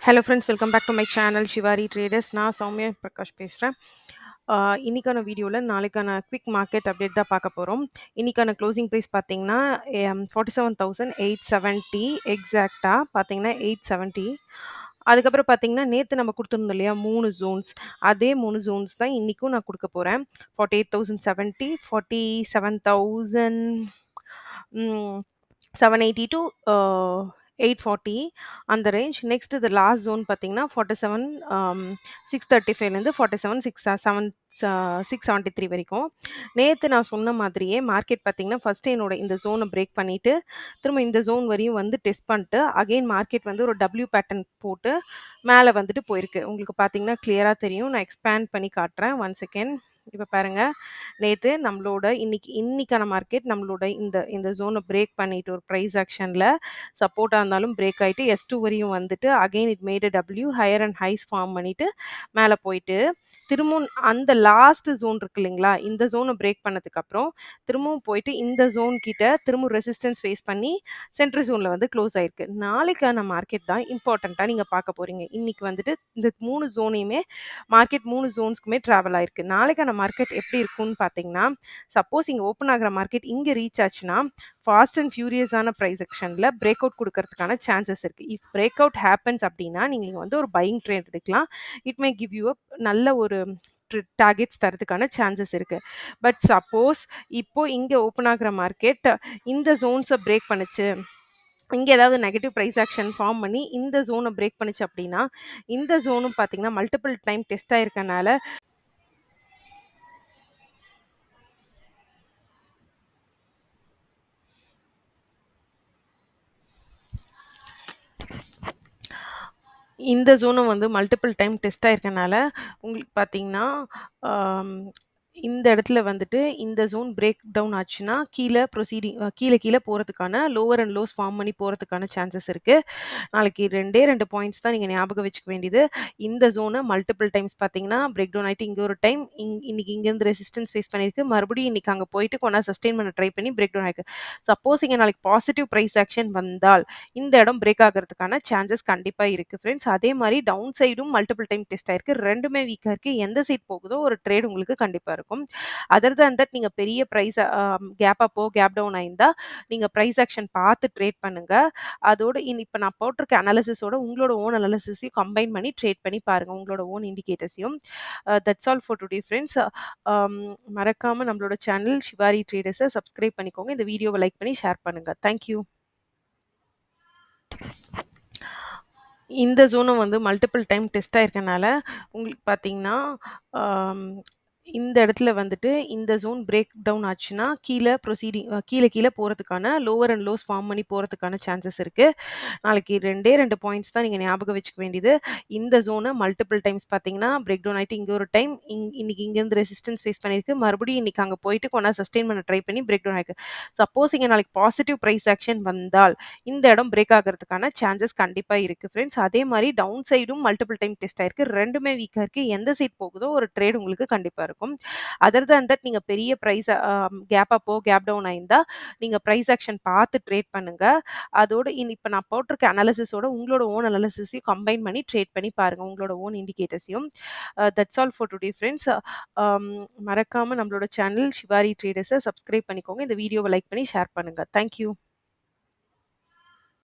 Hello friends, welcome back to my channel Shivari traders. நான் சௌமியா பிரகாஷ் பேசுகிறேன். இன்னைக்கான வீடியோவில் நாளைக்கான குவிக் மார்க்கெட் அப்டேட் தான் பார்க்க போகிறோம். இன்னைக்கான க்ளோசிங் ப்ரைஸ் பார்த்தீங்கன்னா 47,870 எக்ஸாக்டாக பார்த்தீங்கன்னா 870. அதுக்கப்புறம் பார்த்தீங்கன்னா நேற்று நம்ம கொடுத்துருந்தோம் இல்லையா 3 ஜோன்ஸ், அதே 3 ஜோன்ஸ் தான் இன்றைக்கும் நான் கொடுக்க போகிறேன். 48,070, 47,000, 780 to 840 அந்த ரேஞ்ச். நெக்ஸ்ட் இது லாஸ்ட் ஜோன் பார்த்தீங்கன்னா 47 635லேருந்து 47 673 வரைக்கும். நேற்று நான் சொன்ன மாதிரியே மார்க்கெட் பார்த்தீங்கன்னா ஃபர்ஸ்ட் என்னோட இந்த ஜோனை பிரேக் பண்ணிட்டு திரும்ப இந்த ஜோன் வரையும் வந்து டெஸ்ட் பண்ணிட்டு அகைன் மார்க்கெட் வந்து ஒரு டபிள்யூ பேட்டர்ன் போட்டு மேலே வந்துட்டு போயிருக்கு. உங்களுக்கு பார்த்தீங்கன்னா கிளியராக தெரியும். நான் எக்ஸ்பேண்ட் பண்ணி காட்டுறேன். 1 செகண்ட். இப்போ பாருங்க, நேற்று நம்மளோட இன்னைக்கான மார்க்கெட் நம்மளோட இந்த இந்த ஜோனை பிரேக் பண்ணிட்டு ஒரு ப்ரைஸ் ஆக்ஷனில் சப்போர்ட்டாக இருந்தாலும் பிரேக் ஆகிட்டு S2 வரையும் வந்துட்டு again it made W higher and highs form பண்ணிட்டு மேலே போயிட்டு திரும்பவும் அந்த லாஸ்ட் ஜோன் இருக்கு இல்லைங்களா, இந்த ஜோனை பிரேக் பண்ணதுக்கப்புறம் திரும்பவும் போயிட்டு இந்த ஜோன் கிட்ட திரும்பவும் ரெசிஸ்டன்ஸ் ஃபேஸ் பண்ணி சென்ட்ரல் ஜோனில் வந்து க்ளோஸ் ஆயிருக்கு. நாளைக்கான மார்க்கெட் தான் இம்பார்ட்டண்ட்டாக நீங்கள் பார்க்க போகிறீங்க. இன்னைக்கு வந்துட்டு இந்த 3 ஜோனையுமே மார்க்கெட் 3 ஜோன்ஸ்க்குமே ட்ராவல் ஆயிருக்கு. நாளைக்கான மார்க்கெட் எப்படி இருக்கும்னு பார்த்தீங்கன்னா, சப்போஸ் இங்கே ஓப்பன் ஆகிற மார்க்கெட் இங்கே ரீச் ஆச்சுன்னா ஃபாஸ்ட் அண்ட் ஃபியூரியஸான ப்ரைஸ் செக்ஷனில் பிரேக் அவுட் கொடுக்கறதுக்கான சான்சஸ் இருக்குது. இஃப் பிரேக் அவுட் ஹேப்பன்ஸ் அப்படின்னா நீங்கள் வந்து ஒரு பையிங் ட்ரேட் எடுக்கலாம். It may give you up நல்ல ஒரு டார்கெட்ஸ் தரதுக்கான சான்சஸ் இருக்கு. பட் சப்போஸ் இப்போ இங்கே ஓப்பன் ஆகிற மார்க்கெட் இந்த ஜோன்ஸை பிரேக் பண்ணுச்சு, இங்கே ஏதாவது நெகட்டிவ் ப்ரைஸ் ஆக்ஷன் ஃபார்ம் பண்ணி இந்த ஜோனை பிரேக் பண்ணுச்சு அப்படின்னா, இந்த ஜோனும் பார்த்தீங்கன்னா மல்டிபிள் டைம் டெஸ்ட் ஆயிருக்கனால இந்த ஜோனும் வந்து மல்டிபிள் டைம் டெஸ்ட் ஆயிருக்கனால உங்களுக்கு பார்த்தீங்கன்னா இந்த இடத்துல வந்துட்டு இந்த ஜோன் பிரேக் டவுன் ஆச்சுன்னா கீழே போகிறதுக்கான லோவர் அண்ட் லோஸ் ஃபார்ம் பண்ணி போகிறதுக்கான சான்சஸ் இருக்குது. நாளைக்கு 2 பாயிண்ட்ஸ் தான் நீங்கள் ஞாபகம் வச்சுக்க வேண்டியது. இந்த ஜோனை மல்டிபிள் டைம்ஸ் பார்த்தீங்கன்னா பிரேக் டவுன் ஆகிட்டு இங்கே ஒரு டைம் இன்னைக்கு இங்கேருந்து ரெசிஸ்டன்ஸ் ஃபேஸ் பண்ணியிருக்கு. மறுபடியும் இன்னைக்கு அங்கே போயிட்டு கொண்டா சஸ்டெயின் பண்ண ட்ரை பண்ணி பிரேக் டவுன் ஆயிருக்கு. சப்போஸ் இங்கே நாளைக்கு பாசிட்டிவ் ப்ரைஸ் ஆக்ஷன் வந்தால் இந்த இடம் பிரேக் ஆகிறதுக்கான சான்சஸ் கண்டிப்பாக இருக்குது ஃப்ரெண்ட்ஸ். அதே மாதிரி டவுன் சைடும் மல்டிபிள் டைம் டெஸ்ட் ஆயிருக்கு. ரெண்டுமே வீக்காக இருக்குது. எந்த சைட் போகுதோ ஒரு ட்ரேட் உங்களுக்கு கண்டிப்பாக இருக்கும். அதர் தேன் தட் நீங்கள் பெரிய ப்ரைஸ் கேப் அப்போ கேப் டவுன் ஆயிருந்தா நீங்கள் ப்ரைஸ் ஆக்ஷன் பார்த்து ட்ரேட் பண்ணுங்க. அதோட இப்போ நான் போட்டிருக்க அனாலிசிஸோட உங்களோட ஓன் அனாலிசிஸையும் கம்பைன் பண்ணி ட்ரேட் பண்ணி பாருங்க, உங்களோட ஓன் இண்டிகேட்டர்ஸையும். That's all for today friends. மறக்காம நம்மளோட சேனல் ஷிவாரி ட்ரேடர்ஸை சப்ஸ்கிரைப் பண்ணிக்கோங்க. இந்த வீடியோவை லைக் பண்ணி ஷேர் பண்ணுங்க. தேங்க்யூ. இந்த ஜோனும் வந்து மல்டிபிள் டைம் டெஸ்ட் ஆயிருக்கனால உங்களுக்கு பார்த்தீங்கன்னா இந்த இடத்துல வந்துட்டு இந்த ஜோன் பிரேக் டவுன் ஆச்சுன்னா கீழே போகிறதுக்கான லோவர் அண்ட் லோஸ் ஃபார்ம் பண்ணி போகிறதுக்கான சான்சஸ் இருக்குது. நாளைக்கு 2 பாயிண்ட்ஸ் தான் நீங்கள் ஞாபகம் வச்சுக்க வேண்டியது. இந்த ஜோனை மல்டிபிள் டைம்ஸ் பார்த்தீங்கன்னா பிரேக் டவுன் ஆகிட்டு இங்கே ஒரு டைம் இன்னைக்கு இங்கேருந்து ரெசிஸ்டன்ஸ் ஃபேஸ் பண்ணியிருக்கு. மறுபடியும் இன்னைக்கு அங்கே போயிட்டு கொண்டா சஸ்டெயின் பண்ண ட்ரை பண்ணி பிரேக் டவுன் ஆயிருக்கு. சப்போஸ் இங்கே நாளைக்கு பாசிட்டிவ் ப்ரைஸ் ஆக்ஷன் வந்தால் இந்த இடம் பிரேக் ஆகிறதுக்கான சான்சஸ் கண்டிப்பாக இருக்குது ஃப்ரெண்ட்ஸ். அதே மாதிரி டவுன் சைடும் மல்டிபிள் டைம் டெஸ்ட் ஆயிருக்கு. ரெண்டுமே வீக்காக இருக்குது. எந்த சைட் போகுதோ ஒரு ட்ரேட் உங்களுக்கு கண்டிப்பாக இருக்கும். அதர் தேன் தட் நீங்கள் பெரிய ப்ரைஸ் கேப் அப்போ கேப் டவுன் ஆயிருந்தா நீங்கள் ப்ரைஸ் ஆக்ஷன் பார்த்து ட்ரேட் பண்ணுங்க. அதோட இப்போ நான் போட்டிருக்க அனாலிசிஸோட உங்களோட ஓன் அனாலிசிஸையும் கம்பைன் பண்ணி ட்ரேட் பண்ணி பாருங்க, உங்களோட ஓன் இண்டிகேட்டர்ஸையும். That's all for today friends. மறக்காம நம்மளோட சேனல் ஷிவாரி ட்ரேடர்ஸை சப்ஸ்கிரைப் பண்ணிக்கோங்க. இந்த வீடியோவை லைக் பண்ணி ஷேர் பண்ணுங்க. தேங்க்யூ.